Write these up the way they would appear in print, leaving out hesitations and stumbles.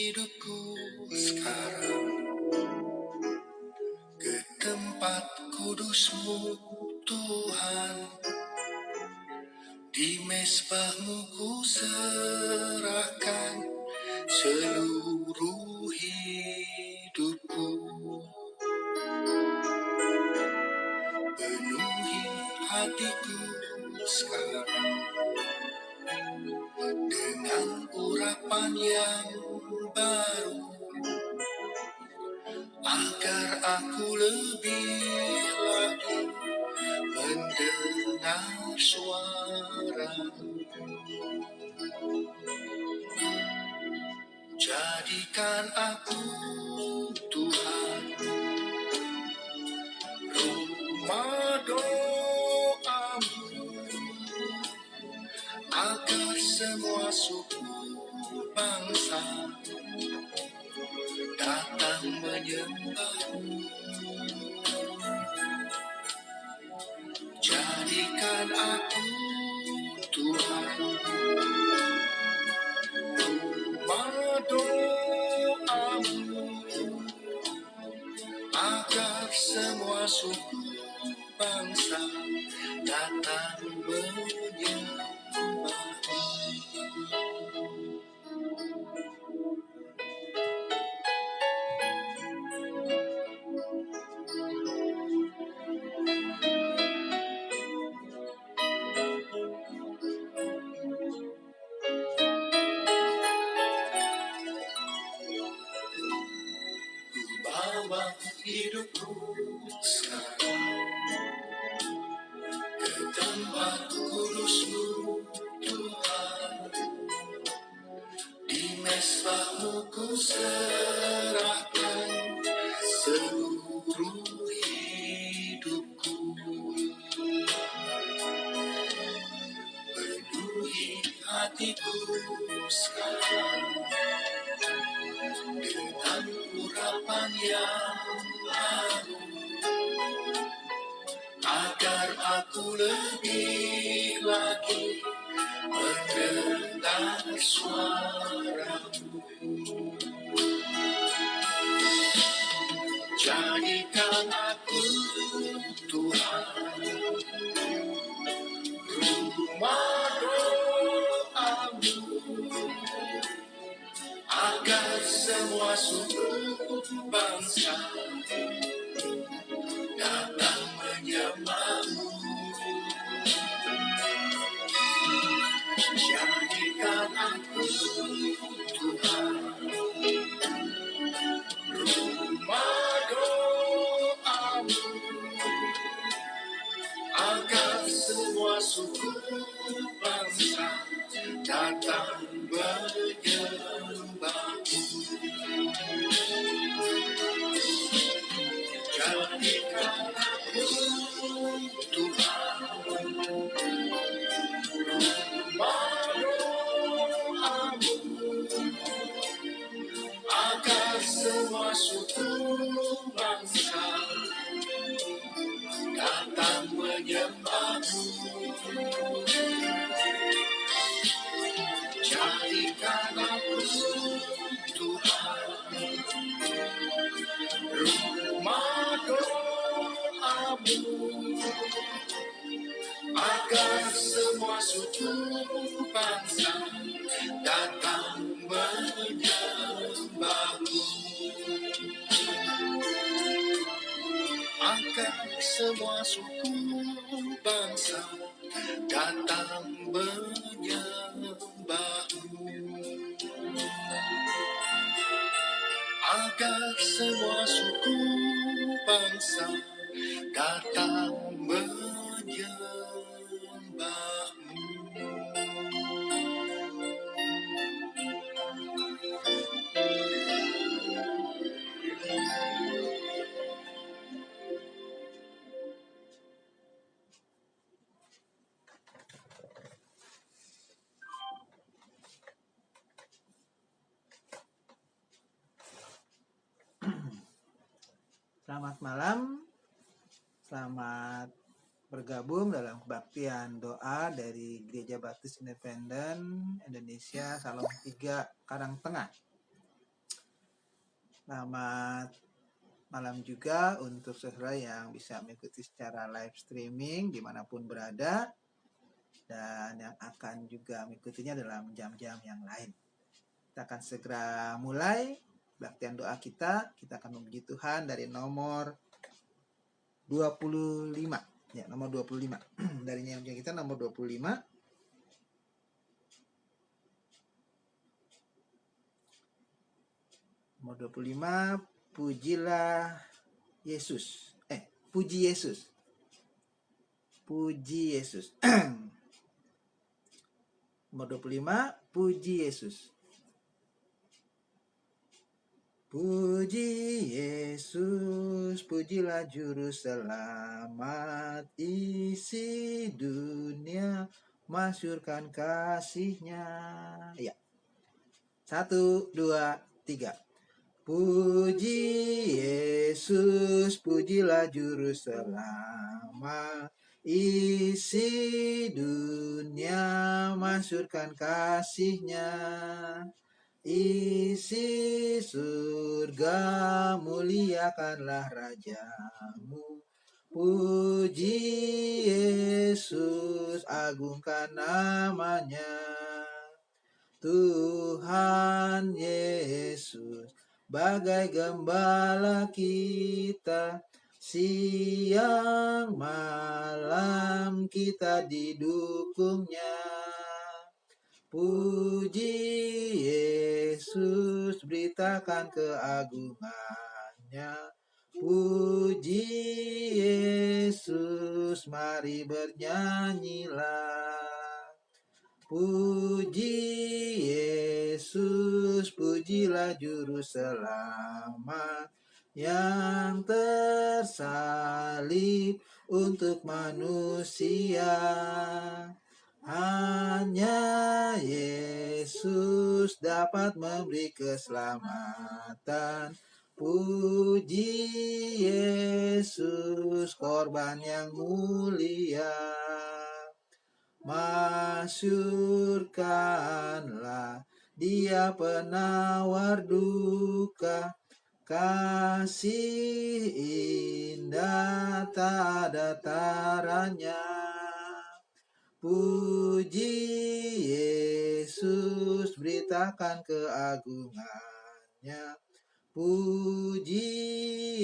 hidupku sekarang ke tempat kudus-Mu Tuhan. Di mezbah-Mu ku serahkan seluruh hidupku. Penuhi hatiku sekarang dengan urapan yang baru, agar aku lebih lagi mendengar suara-Mu. Jadikan aku, Tuhan, rumah doa-Mu, agar semua suku bangsa datang menyembah-Mu. Jadikan aku, Tuhan, rumah doa-Mu, agar semua suku bangsa datang menyembah-Mu. Bawa hidupku sekarang ke tempat kudus-Mu Tuhan. Di mezbah-Mu ku serahkan seluruh hidupku. Penuhi hatiku sekarang dengan urapan yang baru, agar aku lebih lagi mendengar suara-Mu. Jadikan aku, Tuhan, rumah doa-Mu, agar semua suku bangsa datang menyembah-Mu. Jadikan aku, Tuhan, rumah doa-Mu, agar semua suku bangsa datang menyembah-Mu. Jadikan aku, Tuhan, rumah doa-Mu, agar semua suku bangsa datang menyembah-Mu. Jadikan aku, Tuhan, rumah doa-Mu, agar semua suku bangsa datang menyembah-Mu. Agar semua suku bangsa datang menyembah-Mu. Agar semua suku bangsa datang menyembah-Mu. Selamat malam, selamat bergabung dalam kebaktian doa dari Gereja Baptis Independen Indonesia Salom 3 Karangtengah. Selamat malam juga untuk saudara yang bisa mengikuti secara live streaming dimanapun berada, dan yang akan juga mengikutinya dalam jam-jam yang lain. Kita akan segera mulai baktian doa kita. Kita akan memuji Tuhan dari nomor 25. Ya, nomor 25. Dari yang kita nomor 25. Nomor 25, pujilah Yesus. Puji Yesus. Puji Yesus. Nomor 25, puji Yesus. Puji Yesus, pujilah juru selamat, isi dunia masyurkan kasihnya. Ya. 1, 2, 3. Puji Yesus, pujilah juru selamat, isi dunia masyurkan kasihnya. Isi surga muliakanlah rajamu. Puji Yesus, agungkan namanya. Tuhan Yesus bagai gembala kita, siang malam kita didukungnya. Puji Yesus, beritakan keagungannya. Puji Yesus, mari bernyanyilah. Puji Yesus, pujilah juru selamat yang tersalib untuk manusia. Hanya Yesus dapat memberi keselamatan. Puji Yesus, korban yang mulia. Masyurkanlah Dia penawar duka, kasih indah tak ada taranya. Puji Yesus, beritakan keagungannya. Puji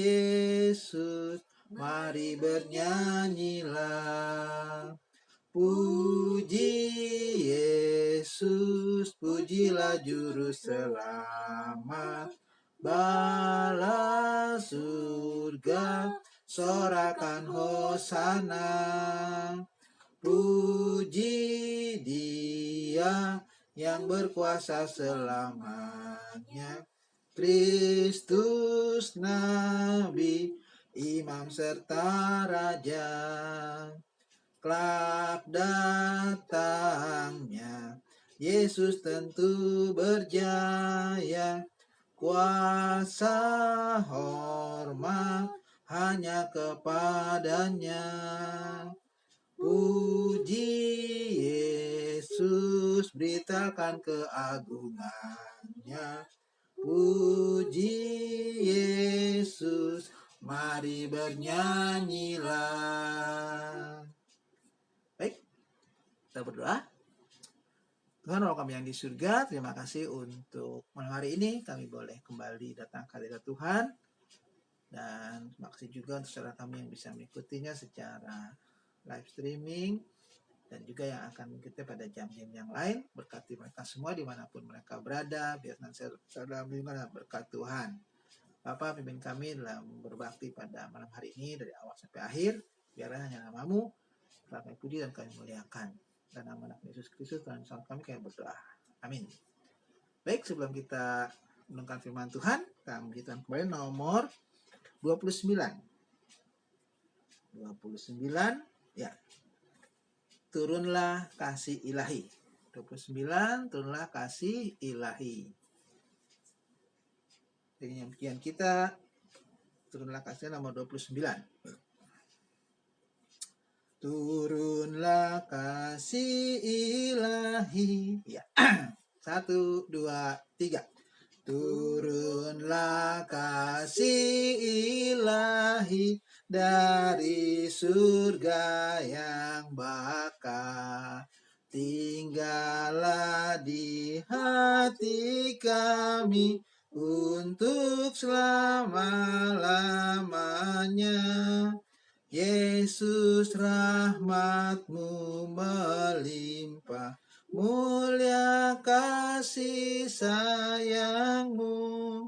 Yesus, mari bernyanyilah. Puji Yesus, pujilah juru selamat, bala surga sorakan hosana. Puji Dia yang berkuasa selamanya, Kristus Nabi, Imam serta Raja. Kelak datangnya Yesus tentu berjaya, kuasa hormat hanya kepadanya. Puji Yesus, beritakan keagungannya. Puji Yesus, mari bernyanyilah. Baik, kita berdoa. Tuhan Allah kami yang di surga, terima kasih untuk malam hari ini kami boleh kembali datang ke hadirat Tuhan. Dan terima kasih juga untuk saudara kami yang bisa mengikutinya secara live streaming, dan juga yang akan mengikuti pada jam-jam yang lain. Berkati mereka semua dimanapun mereka berada, biar saudara mendengar berkat Tuhan. Bapa, pimpin kami dalam berbakti pada malam hari ini dari awal sampai akhir. Biarlah hanya nama-Mu kami puji dan kami muliakan. Dan nama anak Yesus Kristus dan salam kami berdoa. Amin. Baik, sebelum kita mendengarkan firman Tuhan, kami kita kembali nomor 29. 29, ya. Turunlah kasih ilahi. 29, turunlah kasih ilahi. Jadi yang kita turunlah kasih nomor 29. Turunlah kasih ilahi. Ya. 1, 2, 3. Turunlah kasih ilahi dari surga yang baka. Tinggallah di hati kami untuk selama-lamanya. Yesus, rahmat-Mu melimpah, mulia kasih sayang-Mu.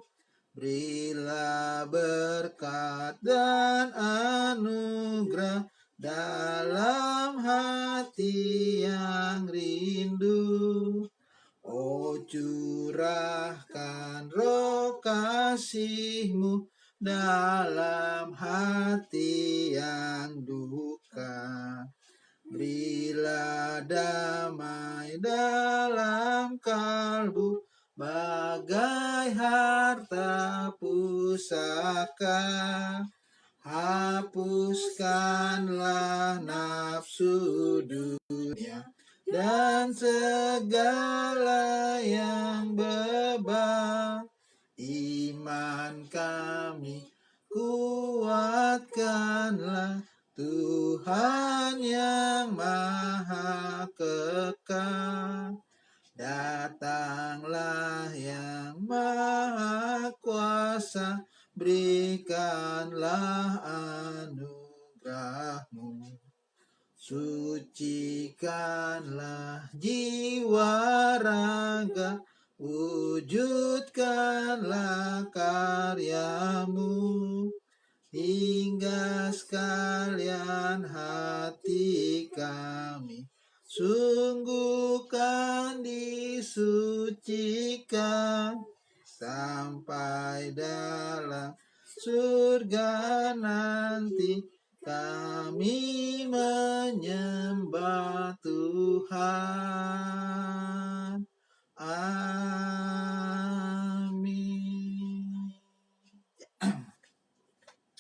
Berilah berkat dan anugerah dalam hati yang rindu. Oh, curahkan roh kasih-Mu dalam hati yang duka. Berilah damai dalam kalbu bagai harta pusaka. Hapuskanlah nafsu dunia dan segala yang beban. Iman kami kuatkanlah, Tuhan yang maha kekal. Datanglah yang maha kuasa, berikanlah anugerah-Mu. Sucikanlah jiwa raga, wujudkanlah karya-Mu, hingga sekalian hati kami sungguhkan disucikan, sampai dalam surga nanti kami menyembah Tuhan. Amin.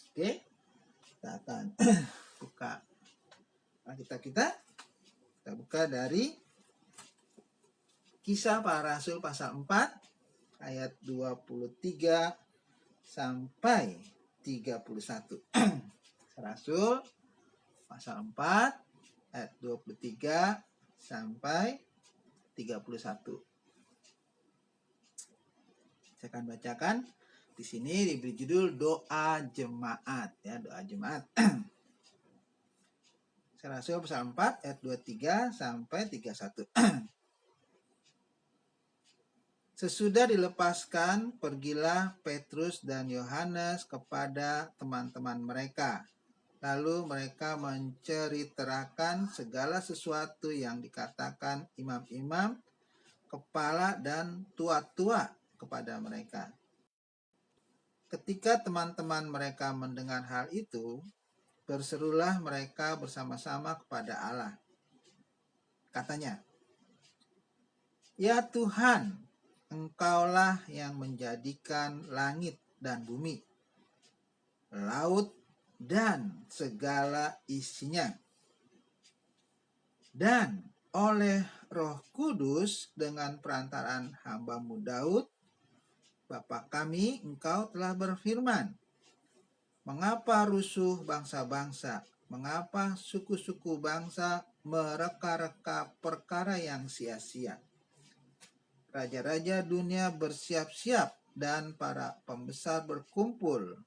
Oke, kita akan buka Alkitab kita. Kita buka dari Kisah Para Rasul pasal 4 ayat 23 sampai 31. Rasul pasal 4 ayat 23 sampai 31. Saya akan bacakan. Di sini diberi judul doa jemaat, ya, doa jemaat. Rasul pasal 4 ayat 23 sampai 31. Sesudah dilepaskan, pergilah Petrus dan Yohanes kepada teman-teman mereka. Lalu mereka menceritakan segala sesuatu yang dikatakan imam-imam, kepala, dan tua-tua kepada mereka. Ketika teman-teman mereka mendengar hal itu, berserulah mereka bersama-sama kepada Allah. Katanya, "Ya Tuhan, Engkaulah yang menjadikan langit dan bumi, laut dan segala isinya. Dan oleh Roh Kudus dengan perantaraan hamba-Mu Daud, Bapa kami, Engkau telah berfirman, mengapa rusuh bangsa-bangsa, mengapa suku-suku bangsa mereka-reka perkara yang sia-sia. Raja-raja dunia bersiap-siap dan para pembesar berkumpul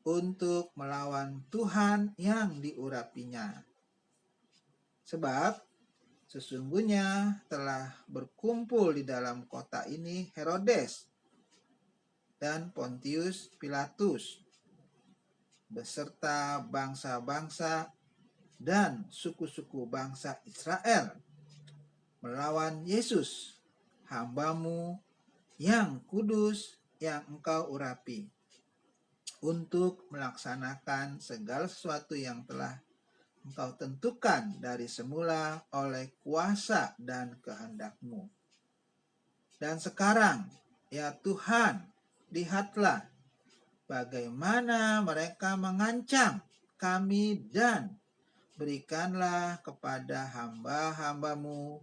untuk melawan Tuhan yang diurapinya. Sebab sesungguhnya telah berkumpul di dalam kota ini Herodes dan Pontius Pilatus beserta bangsa-bangsa dan suku-suku bangsa Israel melawan Yesus, hamba-Mu yang kudus yang Engkau urapi, untuk melaksanakan segala sesuatu yang telah Engkau tentukan dari semula oleh kuasa dan kehendak-Mu. Dan sekarang, ya Tuhan, lihatlah bagaimana mereka mengancam kami, dan berikanlah kepada hamba-hamba-Mu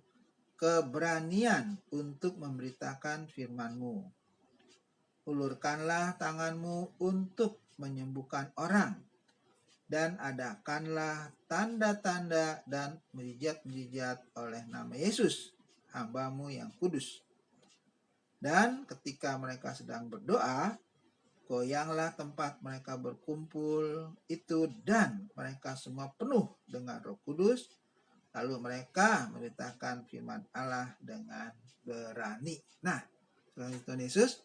keberanian untuk memberitakan firman-Mu. ulurkanlah tanganmu untuk menyembuhkan orang, dan adakanlah tanda-tanda dan mujizat-mujizat oleh nama Yesus, hamba-Mu yang kudus. Dan ketika mereka sedang berdoa, goyanglah tempat mereka berkumpul itu, dan mereka semua penuh dengan Roh Kudus. Lalu mereka memberitakan firman Allah dengan berani. Nah, Tuhan Yesus,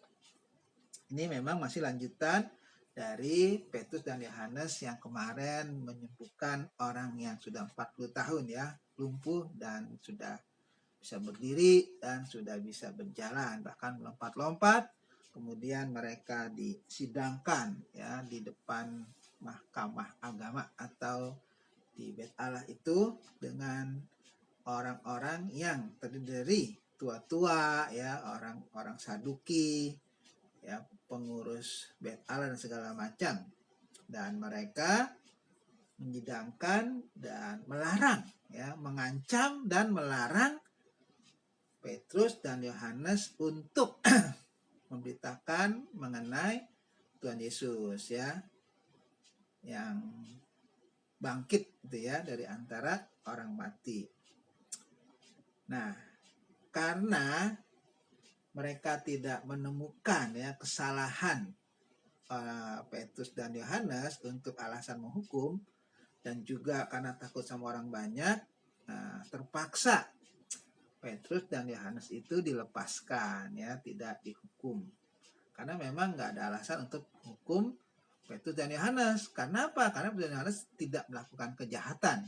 ini memang masih lanjutan dari Petrus dan Yohanes yang kemarin menyembuhkan orang yang sudah 40 tahun ya, lumpuh dan sudah bisa berdiri dan sudah bisa berjalan, bahkan melompat-lompat. Kemudian mereka disidangkan ya di depan mahkamah agama atau di Bait Allah itu dengan orang-orang yang terdiri dari tua-tua ya, orang-orang Saduki ya, pengurus Bait Allah dan segala macam. Dan mereka menyidangkan dan melarang ya, mengancam dan melarang Petrus dan Yohanes untuk memberitakan mengenai Tuhan Yesus ya, yang bangkit gitu ya dari antara orang mati. Nah, karena mereka tidak menemukan ya kesalahan Petrus dan Yohanes untuk alasan menghukum, dan juga karena takut sama orang banyak, terpaksa Petrus dan Yohanes itu dilepaskan ya, tidak dihukum. Karena memang nggak ada alasan untuk hukum Petrus dan Yohanes. Karena apa? Karena Petrus dan Yohanes tidak melakukan kejahatan,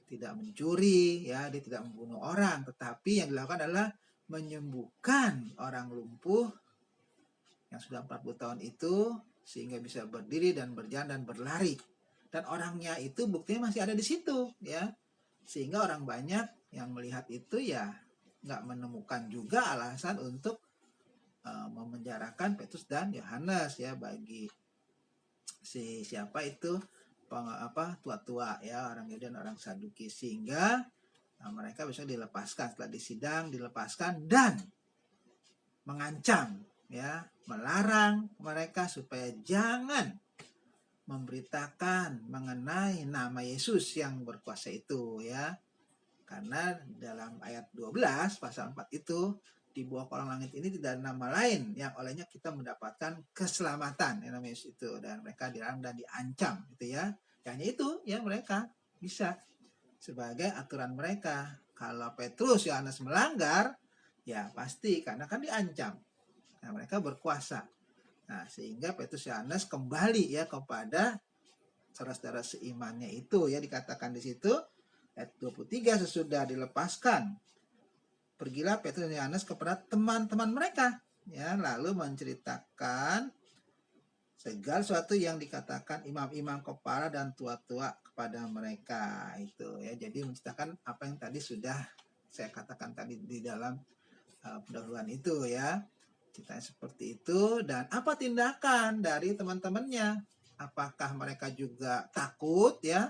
tidak mencuri ya, dia tidak membunuh orang, tetapi yang dilakukan adalah menyembuhkan orang lumpuh yang sudah 40 tahun itu sehingga bisa berdiri dan berjalan dan berlari. Dan orangnya itu buktinya masih ada di situ ya. Sehingga orang banyak yang melihat itu ya nggak menemukan juga alasan untuk memenjarakan Petrus dan Yohanes ya, bagi siapa itu tua-tua ya, orang Yahudi dan orang Saduki, sehingga mereka bisa dilepaskan setelah disidang, dilepaskan dan mengancam ya, melarang mereka supaya jangan memberitakan mengenai nama Yesus yang berkuasa itu ya. Karena dalam ayat 12 pasal 4 itu, di bawah kolong langit ini tidak ada nama lain yang olehnya kita mendapatkan keselamatan yang namanya Yesus itu, dan mereka dilarang dan diancam gitu ya. Hanya itu yang mereka bisa sebagai aturan mereka. Kalau Petrus Yohanes melanggar ya pasti karena kan diancam. Nah, mereka berkuasa. Nah, sehingga Petrus Yohanes kembali ya kepada saudara-saudara seimannya itu ya, dikatakan di situ ayat 23, sesudah dilepaskan pergilah Petrus dan Yohanes kepada teman-teman mereka ya, lalu menceritakan segala sesuatu yang dikatakan imam-imam kepala dan tua-tua kepada mereka itu ya. Jadi menceritakan apa yang tadi sudah saya katakan tadi di dalam pendahuluan itu ya. Kita seperti itu. Dan apa tindakan dari teman-temannya? Apakah mereka juga takut ya,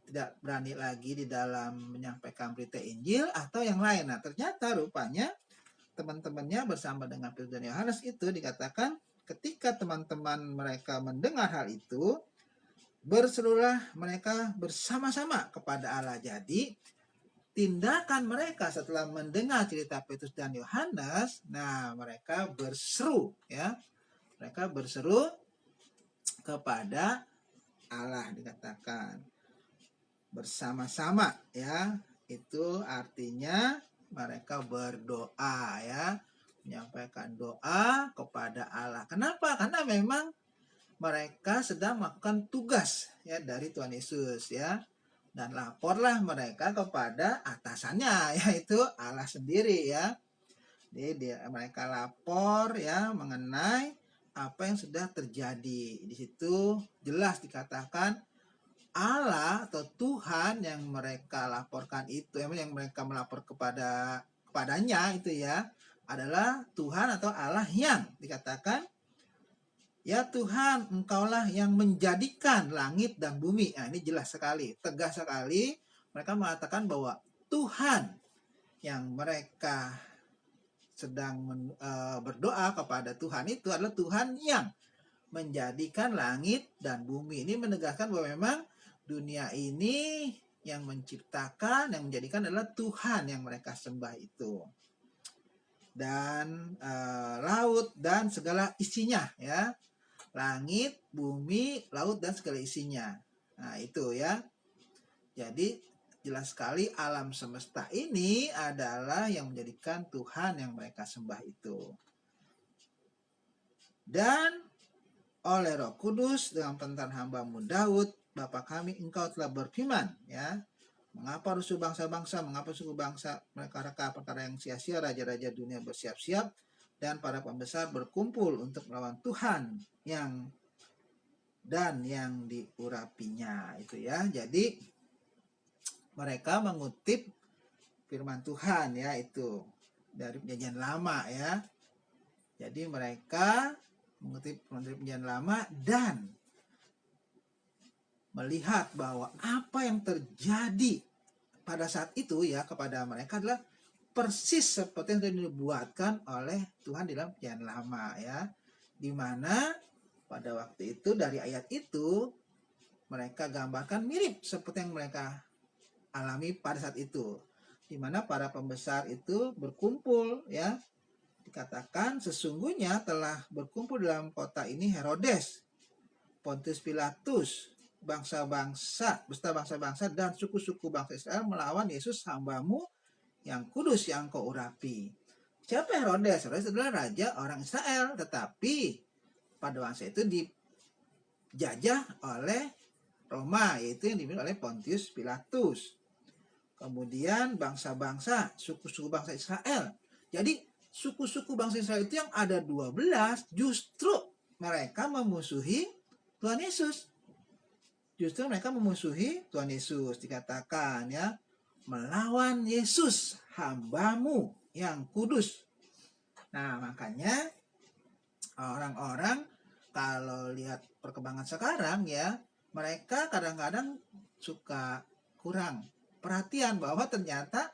tidak berani lagi di dalam menyampaikan berita Injil, atau yang lain? Nah, ternyata rupanya teman-temannya bersama dengan Petrus dan Yohanes itu dikatakan ketika teman-teman mereka mendengar hal itu, berserulah mereka bersama-sama kepada Allah. Jadi tindakan mereka setelah mendengar cerita Petrus dan Yohanes, nah mereka berseru ya, mereka berseru kepada Allah, dikatakan bersama-sama ya, itu artinya mereka berdoa ya, menyampaikan doa kepada Allah. Kenapa? Karena memang mereka sedang melakukan tugas ya dari Tuhan Yesus ya, dan laporlah mereka kepada atasannya yaitu Allah sendiri ya. Jadi mereka lapor ya mengenai apa yang sudah terjadi. Di situ jelas dikatakan Allah atau Tuhan yang mereka laporkan itu, yang mereka melapor kepadanya itu ya, adalah Tuhan atau Allah yang dikatakan ya Tuhan, engkaulah yang menjadikan langit dan bumi. Nah, ini jelas sekali, tegas sekali mereka mengatakan bahwa Tuhan yang mereka sedang berdoa kepada Tuhan itu adalah Tuhan yang menjadikan langit dan bumi. Ini menegaskan bahwa memang dunia ini yang menciptakan, yang menjadikan adalah Tuhan yang mereka sembah itu. Dan laut dan segala isinya ya. Langit, bumi, laut dan segala isinya. Nah, itu ya. Jadi jelas sekali alam semesta ini adalah yang menjadikan Tuhan yang mereka sembah itu. Dan oleh Roh Kudus dengan perkataan hamba-Mu Daud, Bapa kami, Engkau telah berfirman, ya. Mengapa rusuh bangsa-bangsa, mengapa suku bangsa mereka perkara yang sia-sia, raja-raja dunia bersiap-siap dan para pembesar berkumpul untuk melawan Tuhan yang diurapinya itu ya. Jadi mereka mengutip firman Tuhan ya, itu dari Perjanjian Lama ya. Jadi mereka mengutip Perjanjian Lama dan melihat bahwa apa yang terjadi pada saat itu ya kepada mereka adalah persis seperti yang dibuatkan oleh Tuhan di dalam Perjanjian Lama ya, di mana pada waktu itu dari ayat itu mereka gambarkan mirip seperti yang mereka alami pada saat itu, di mana para pembesar itu berkumpul ya. Dikatakan sesungguhnya telah berkumpul dalam kota ini Herodes, Pontius Pilatus, bangsa-bangsa, beserta bangsa-bangsa dan suku-suku bangsa Israel melawan Yesus hamba-Mu yang kudus yang Kau urapi. Siapa Herodes? Herodes adalah raja orang Israel, tetapi pada masa itu dijajah oleh Roma, yaitu yang dipimpin oleh Pontius Pilatus. Kemudian bangsa-bangsa, suku-suku bangsa Israel. Jadi suku-suku bangsa Israel itu yang ada 12, justru mereka memusuhi Tuhan Yesus. Justru mereka memusuhi Tuhan Yesus, dikatakan ya, melawan Yesus hamba-Mu yang kudus. Nah, makanya orang-orang kalau lihat perkembangan sekarang ya, mereka kadang-kadang suka kurang perhatian bahwa ternyata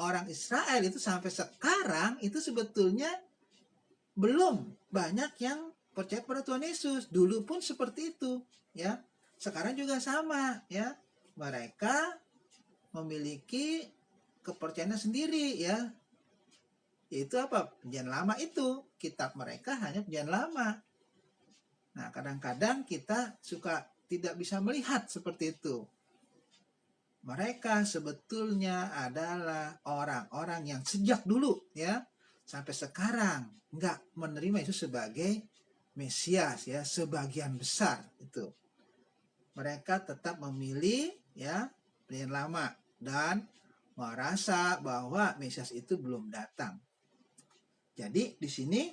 orang Israel itu sampai sekarang itu sebetulnya belum banyak yang percaya pada Tuhan Yesus. Dulu pun seperti itu ya. Sekarang juga sama ya. Mereka memiliki kepercayaan sendiri ya. Yaitu apa? Perjanjian Lama itu. Kitab mereka hanya Perjanjian Lama. Nah, kadang-kadang kita suka tidak bisa melihat seperti itu. Mereka sebetulnya adalah orang-orang yang sejak dulu ya sampai sekarang nggak menerima Yesus sebagai Mesias ya, sebagian besar itu. Mereka tetap memilih ya Perjanjian Lama dan merasa bahwa Mesias itu belum datang. Jadi di sini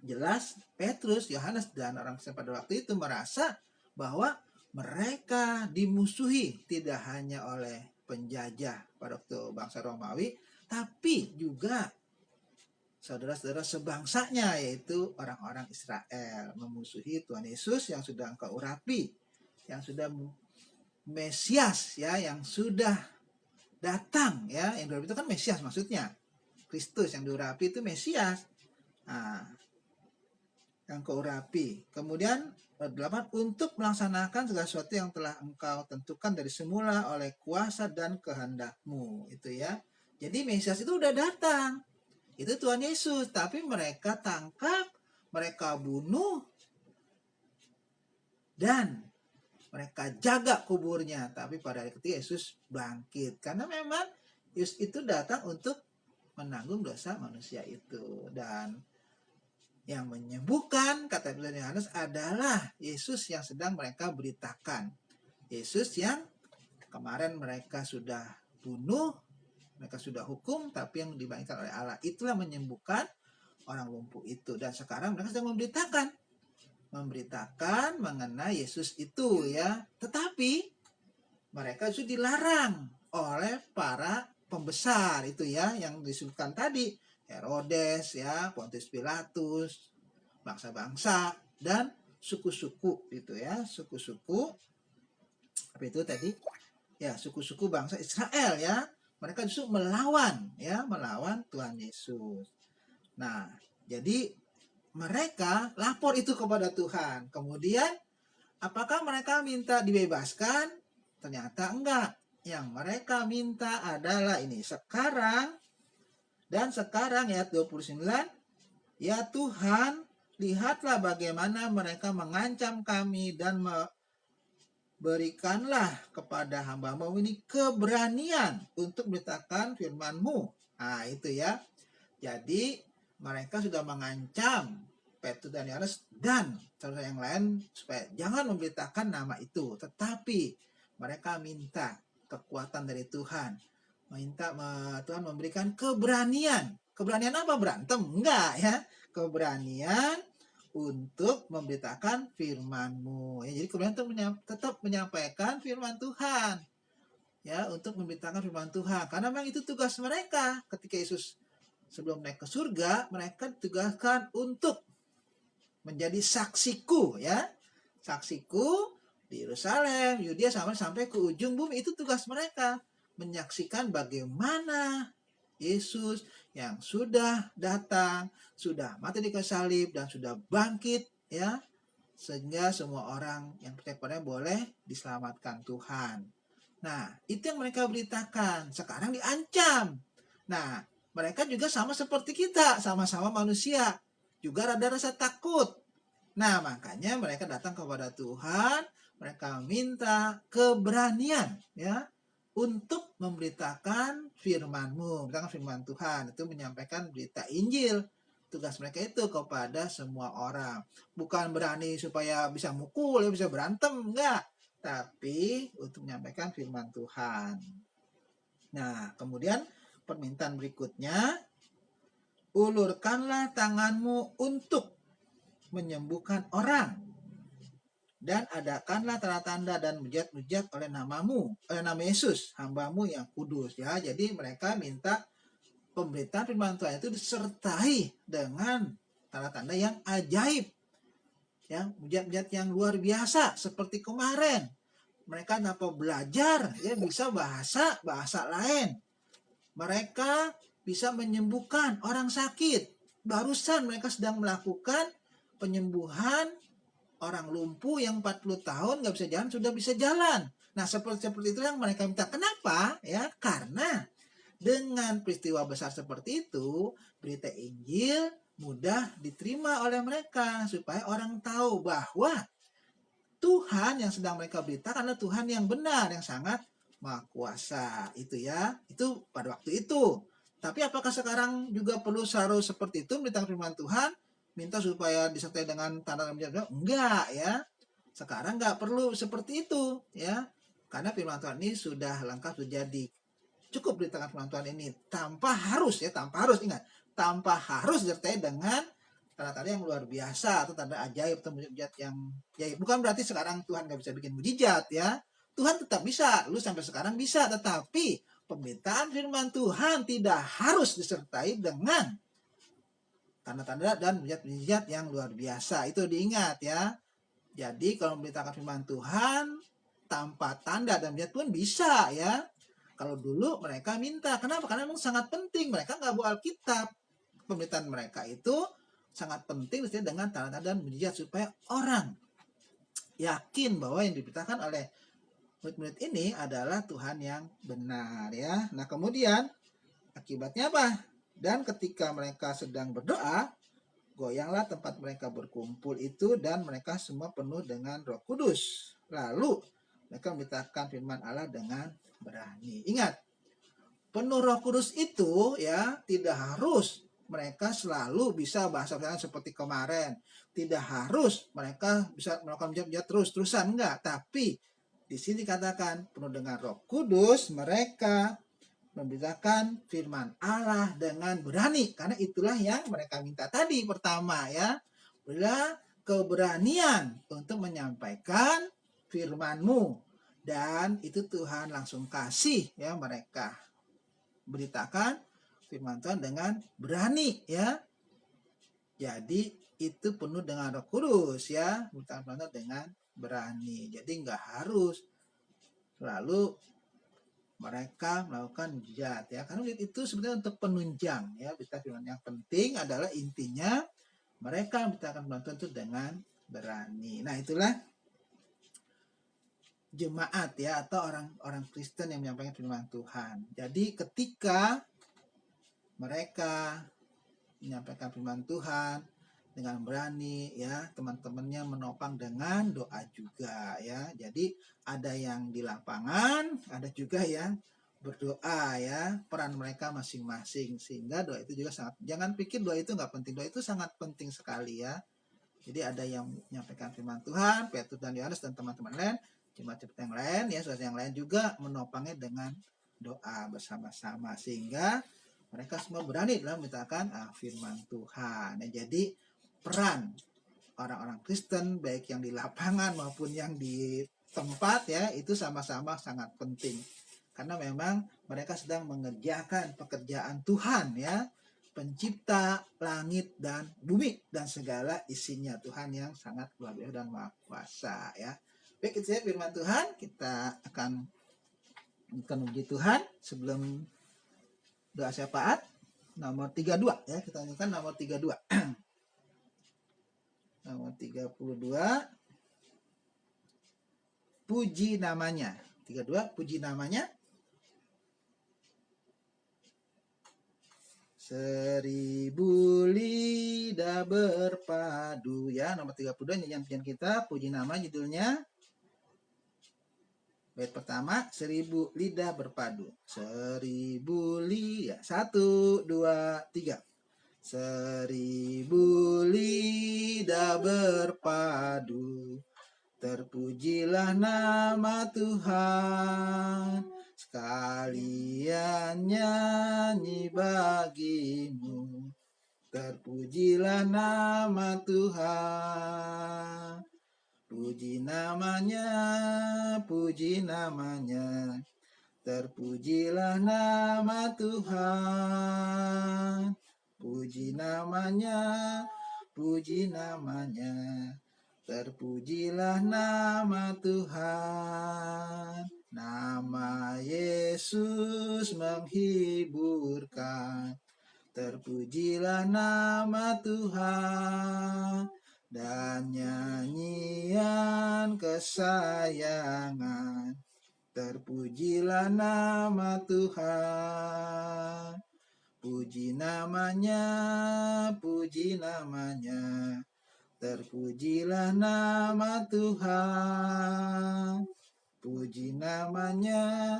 jelas Petrus, Yohanes dan orang pada waktu itu merasa bahwa mereka dimusuhi tidak hanya oleh penjajah pada waktu bangsa Romawi, tapi juga saudara-saudara sebangsanya, yaitu orang-orang Israel, memusuhi Tuhan Yesus yang sudah Engkau urapi, yang sudah Mesias ya, yang sudah datang ya. Yang diurapi itu kan Mesias maksudnya. Kristus yang diurapi itu Mesias. Nah, yang Kau urapi. Kemudian 8, untuk melaksanakan segala sesuatu yang telah Engkau tentukan dari semula oleh kuasa dan kehendak-Mu. Itu ya. Jadi Mesias itu udah datang. Itu Tuhan Yesus. Tapi mereka tangkap, mereka bunuh, dan mereka jaga kuburnya. Tapi pada hari ketiga Yesus bangkit. Karena memang Yesus itu datang untuk menanggung dosa manusia itu. Dan yang menyembuhkan, kata Yohanes, adalah Yesus yang sedang mereka beritakan. Yesus yang kemarin mereka sudah bunuh, mereka sudah hukum, tapi yang dibangkitkan oleh Allah. Itulah menyembuhkan orang lumpuh itu. Dan sekarang mereka sedang memberitakan mengenai Yesus itu ya. Tetapi mereka itu dilarang oleh para pembesar itu ya, yang disebutkan tadi. Herodes ya, Pontius Pilatus, bangsa-bangsa dan suku-suku gitu ya, suku-suku apa itu tadi ya, suku-suku bangsa Israel ya. Mereka justru melawan Tuhan Yesus. Nah, jadi mereka lapor itu kepada Tuhan. Kemudian, apakah mereka minta dibebaskan? Ternyata enggak. Yang mereka minta adalah ini. Sekarang ayat 29, ya Tuhan, lihatlah bagaimana mereka mengancam kami dan berikanlah kepada hamba-Mu ini keberanian untuk memberitakan firman-Mu. Nah, itu ya. Jadi, mereka sudah mengancam Petrus dan Yohanes dan saudara yang lain supaya jangan memberitakan nama itu. Tetapi mereka minta kekuatan dari Tuhan. Minta Tuhan memberikan keberanian. Keberanian apa? Berantem? Enggak ya. Keberanian untuk memberitakan firman-Mu. Ya, jadi keberanian tetap menyampaikan firman Tuhan. Ya, untuk memberitakan firman Tuhan. Karena memang itu tugas mereka. Ketika Yesus sebelum naik ke surga, mereka ditugaskan untuk menjadi saksiku, ya. Saksiku di Yerusalem, Yudea sampai ke ujung bumi. Itu tugas mereka. Menyaksikan bagaimana Yesus yang sudah datang, sudah mati di kayu salib dan sudah bangkit, ya, sehingga semua orang yang percaya kepadanya boleh diselamatkan Tuhan. Nah, itu yang mereka beritakan. Sekarang diancam. Nah, mereka juga sama seperti kita, sama-sama manusia, juga ada rasa takut. Nah, makanya mereka datang kepada Tuhan, mereka minta keberanian, ya, untuk memberitakan firman-Mu, memberitakan firman Tuhan, itu menyampaikan berita Injil. Tugas mereka itu kepada semua orang. Bukan berani supaya bisa mukul, bisa berantem, enggak. Tapi untuk menyampaikan firman Tuhan. Nah, kemudian permintaan berikutnya, ulurkanlah tanganmu untuk menyembuhkan orang, dan adakanlah tanda-tanda dan mujizat-mujizat oleh namamu, oleh nama Yesus, hamba-Mu yang kudus. Ya, jadi mereka minta pemberitaan firman Tuhan itu disertai dengan tanda-tanda yang ajaib, ya, mujizat-mujizat yang luar biasa seperti kemarin. Mereka dapat belajar, ya, bisa bahasa lain. Mereka bisa menyembuhkan orang sakit. Barusan mereka sedang melakukan penyembuhan orang lumpuh yang 40 tahun nggak bisa jalan, sudah bisa jalan. Nah, seperti itu yang mereka minta. Kenapa? Ya, karena dengan peristiwa besar seperti itu, berita Injil mudah diterima oleh mereka supaya orang tahu bahwa Tuhan yang sedang mereka beritakan adalah Tuhan yang benar, yang sangat maha kuasa. Itu ya, itu pada waktu itu. Tapi apakah sekarang juga perlu selalu seperti itu memberitakan firman Tuhan? Minta supaya disertai dengan tanda tanda? Enggak ya. Sekarang enggak perlu seperti itu ya. Karena firman Tuhan ini sudah lengkap, sudah jadi. Cukup beritakan firman Tuhan ini tanpa harus ingat, tanpa harus disertai dengan tanda-tanda yang luar biasa atau tanda ajaib atau mujizat yang ajaib. Bukan berarti sekarang Tuhan nggak bisa bikin mujizat ya. Tuhan tetap bisa, lu sampai sekarang bisa, tetapi pemberitaan firman Tuhan tidak harus disertai dengan tanda-tanda dan mujizat-mujizat yang luar biasa. Itu diingat ya. Jadi kalau memberitakan firman Tuhan tanpa tanda dan mujizat pun bisa ya. Kalau dulu mereka minta, kenapa? Karena memang sangat penting. Mereka nggak bawa Alkitab. Pemberitaan mereka itu sangat penting dengan tanda-tanda dan mujizat supaya orang yakin bahwa yang diberitakan oleh murid-murid ini adalah Tuhan yang benar ya. Nah, kemudian akibatnya apa? Dan ketika mereka sedang berdoa, goyanglah tempat mereka berkumpul itu dan mereka semua penuh dengan Roh Kudus. Lalu mereka memberitakan firman Allah dengan berani. Ingat, penuh Roh Kudus itu ya tidak harus mereka selalu bisa bahasa seperti kemarin. Tidak harus mereka bisa melakukan mujizat terus-terusan, enggak. Tapi di sini dikatakan penuh dengan Roh Kudus, mereka memberitakan firman Allah dengan berani. Karena itulah yang mereka minta tadi pertama ya. Adalah keberanian untuk menyampaikan firman-Mu. Dan itu Tuhan langsung kasih ya mereka. Beritakan firman Tuhan dengan berani ya. Jadi itu penuh dengan Roh Kudus ya, beritakan dengan berani. Jadi nggak harus selalu mereka melakukan mujizat ya, karena itu sebenarnya untuk penunjang ya berita firman. Yang penting adalah intinya mereka memberitakan firman Tuhan itu dengan berani. Nah itulah jemaat ya, atau orang-orang Kristen yang menyampaikan firman Tuhan. Jadi ketika mereka menyampaikan firman Tuhan dengan berani ya, teman-temannya menopang dengan doa juga ya. Jadi ada yang di lapangan, ada juga yang berdoa ya, peran mereka masing-masing, sehingga doa itu juga sangat, jangan pikir doa itu nggak penting, doa itu sangat penting sekali ya. Jadi ada yang menyampaikan firman Tuhan, Petrus dan Yohanes dan teman-teman lain, jemaat-jemaat yang lain ya, saudara yang lain juga menopangnya dengan doa bersama-sama, sehingga mereka semua berani dalam memberitakan firman Tuhan. Nah, jadi peran orang-orang Kristen baik yang di lapangan maupun yang di tempat ya, itu sama-sama sangat penting. Karena memang mereka sedang mengerjakan pekerjaan Tuhan ya, pencipta langit dan bumi dan segala isinya, Tuhan yang sangat luar biasa dan maha kuasa ya. Baik, itu ya firman Tuhan. Kita akan memuji Tuhan sebelum doa syafaat. Nomor 32 ya, kita nyanyikan nomor 32. Nomor 32, puji namanya. 32, puji namanya. Seribu lidah berpadu ya, nomor 32 nyanyian kita, puji nama, judulnya. Bait pertama, seribu lidah berpadu. Seribu lidah, 1, 2, 3. Seribu lidah berpadu, terpujilah nama Tuhan, sekalian nyanyi bagimu, terpujilah nama Tuhan. Puji namanya, terpujilah nama Tuhan. Puji namanya, terpujilah nama Tuhan. Nama Yesus menghiburkan, terpujilah nama Tuhan. Dan nyanyian kesayangan, terpujilah nama Tuhan. Puji namanya, terpujilah nama Tuhan. Puji namanya,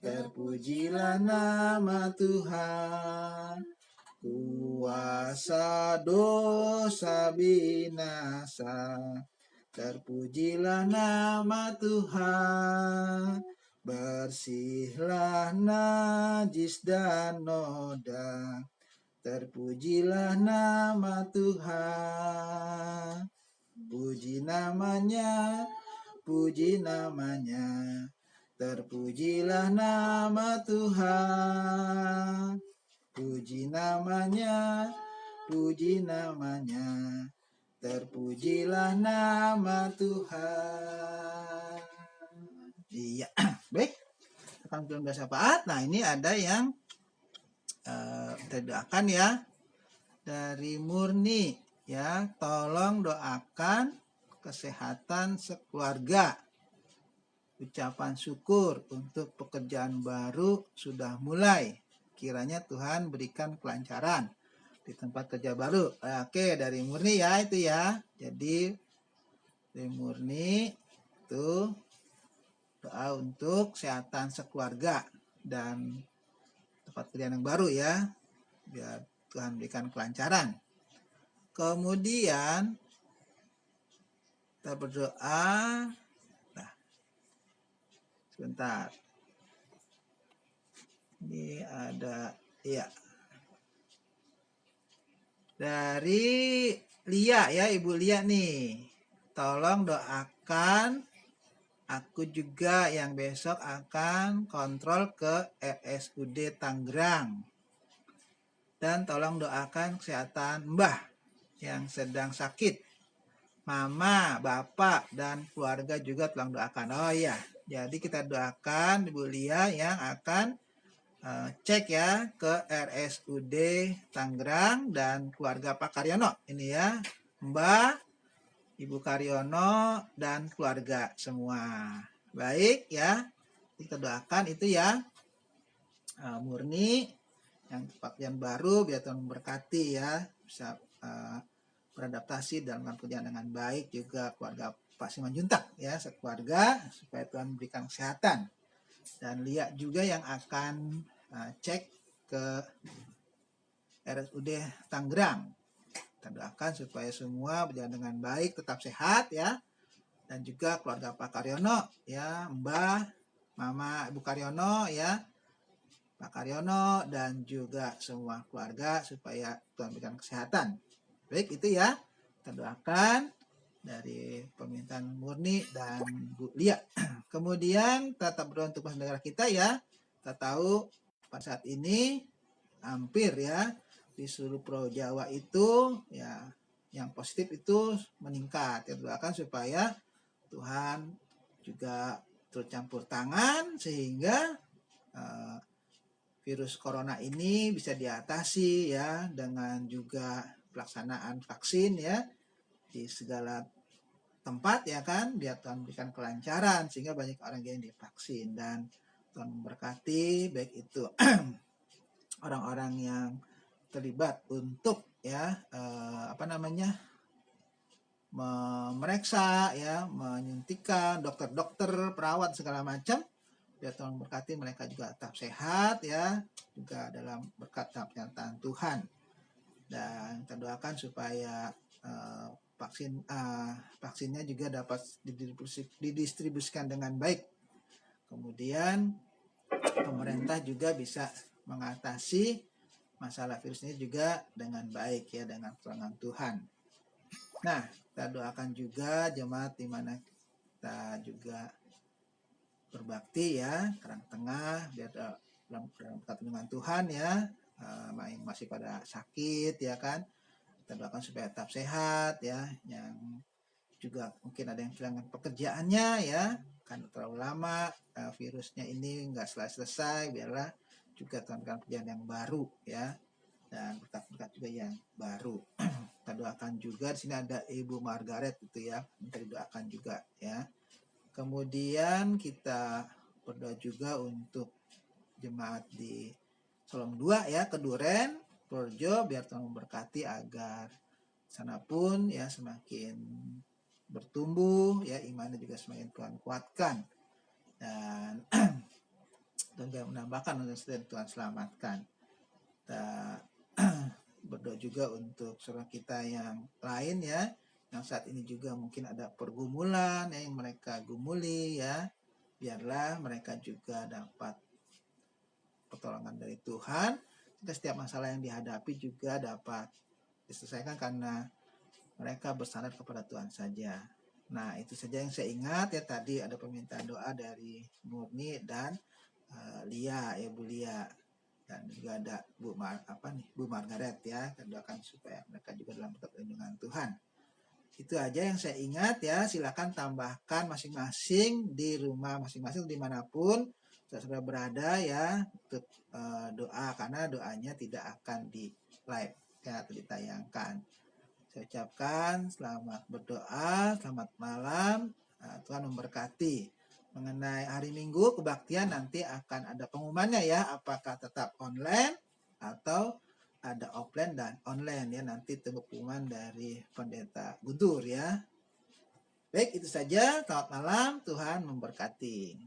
terpujilah nama Tuhan. Kuasa dosa binasa, terpujilah nama Tuhan. Bersihlah najis dan noda, terpujilah nama Tuhan. Puji namanya, terpujilah nama Tuhan. Puji namanya, terpujilah nama Tuhan. Iya, baik. Akan belum syafaat. Nah, ini ada yang kita doakan ya, dari Murni ya. Tolong doakan kesehatan sekeluarga. Ucapan syukur untuk pekerjaan baru sudah mulai. Kiranya Tuhan berikan kelancaran di tempat kerja baru. Oke, dari Murni ya itu ya. Jadi dari Murni itu doa untuk kesehatan sekeluarga dan tempat kerja yang baru ya, biar Tuhan berikan kelancaran. Kemudian kita berdoa. Nah, sebentar. Ini ada ya, dari Lia ya, Ibu Lia nih. Tolong doakan aku juga yang besok akan kontrol ke RSUD Tangerang. Dan tolong doakan kesehatan Mbah yang sedang sakit. Mama, Bapak, dan keluarga juga tolong doakan. Oh iya, Jadi kita doakan Ibu Lia yang akan cek ya ke RSUD Tangerang dan keluarga Pak Karyono. Ini ya, Mbak, Ibu Karyono, dan keluarga semua. Baik ya, kita doakan itu ya, Murni yang pekerjaan baru, biar Tuhan memberkati ya, bisa beradaptasi dalam pekerjaan dengan baik, juga keluarga Pak Simanjuntak ya, sekeluarga, supaya Tuhan memberikan kesehatan. Dan Lia juga yang akan cek ke RSUD Tangerang. Kita doakan supaya semua berjalan dengan baik, tetap sehat ya. Dan juga keluarga Pak Karyono ya, Mbah, Mama, Ibu Karyono ya, Pak Karyono, dan juga semua keluarga supaya Tuhan berikan kesehatan. Baik, itu ya. Kita doakan dari permintaan Murni dan Bu Lia. Kemudian tetap berdoa untuk negara kita ya. Kita tahu pada saat ini hampir ya di seluruh Pulau Jawa itu ya yang positif itu meningkat. Kita doakan supaya Tuhan juga tercampur tangan sehingga virus corona ini bisa diatasi ya, dengan juga pelaksanaan vaksin ya di segala tempat ya kan, biar Tuhan berikan kelancaran sehingga banyak orang yang divaksin, dan Tuhan memberkati baik itu orang-orang yang terlibat untuk ya memeriksa ya, menyuntikkan, dokter-dokter, perawat segala macam, biar Tuhan memberkati mereka juga tetap sehat ya, juga dalam berkat penyertaan Tuhan. Dan kita doakan supaya vaksinnya juga dapat didistribusikan dengan baik. Kemudian pemerintah juga bisa mengatasi masalah virus ini juga dengan baik ya, dengan pertolongan Tuhan. Nah, kita doakan juga jemaat di mana kita juga berbakti ya, Karang Tengah, biar dalam perlindungan Tuhan ya, masih pada sakit ya kan, kita doakan supaya tetap sehat ya, yang juga mungkin ada yang kehilangan pekerjaannya ya, kan terlalu lama virusnya ini nggak selesai, biarlah juga Tuhan pekerjaan yang baru ya, dan berkat-berkat juga yang baru. Kita doakan juga di sini ada Ibu Margaret itu ya, minta didoakan juga ya. Kemudian kita berdoa juga untuk jemaat di Solong 2 ya, Keduren, Purjo, biar Tuhan memberkati agar sana pun ya semakin bertumbuh ya, imannya juga semakin Tuhan kuatkan, dan juga menambahkan untuk Tuhan selamatkan. Kita berdoa juga untuk saudara kita yang lain ya, yang saat ini juga mungkin ada pergumulan ya, yang mereka gumuli ya, biarlah mereka juga dapat pertolongan dari Tuhan, sehingga setiap masalah yang dihadapi juga dapat diselesaikan karena mereka bersandar kepada Tuhan saja. Nah, itu saja yang saya ingat ya, tadi ada permintaan doa dari Murni dan Lia ya, Bu Lia, dan juga ada Bu Margaret ya, kita doakan supaya mereka juga dalam perlindungan Tuhan. Itu aja yang saya ingat ya. Silakan tambahkan masing-masing di rumah masing-masing dimanapun saudara berada ya, untuk doa, karena doanya tidak akan di live ya, atau ditayangkan. Saya ucapkan selamat berdoa, selamat malam, Tuhan memberkati. Mengenai hari Minggu kebaktian nanti akan ada pengumumannya ya, apakah tetap online atau ada offline dan online ya, nanti tunggu pengumuman dari Pendeta Guntur ya. Baik, itu saja. Selamat malam, Tuhan memberkati.